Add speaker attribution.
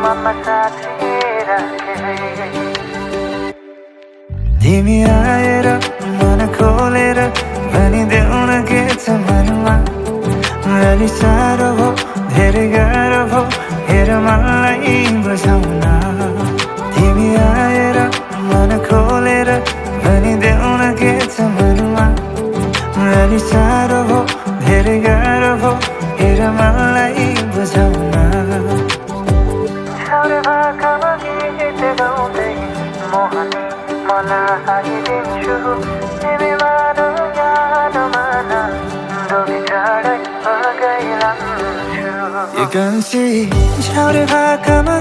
Speaker 1: मनमा साथिराखे तिमी आएर मन खोलेर भनिदेऊ न के छ मनमा अलि साह्रो भो धेरै गाह्रो भो हेर मलाई बुझाउन तिमी आएर मन खोलेर भनिदेऊ न के छ मनमा अलि साह्रो भो धेरै गाह्रो भो हेर मलाई बुझाउन छाउरे भाकामा गीत गाउँदै मोहनी मलाई दिन्छु तिमी मानो यादमा डोबी टाढै बगाइरहन्छु यो कान्छी छाउरे भाकामा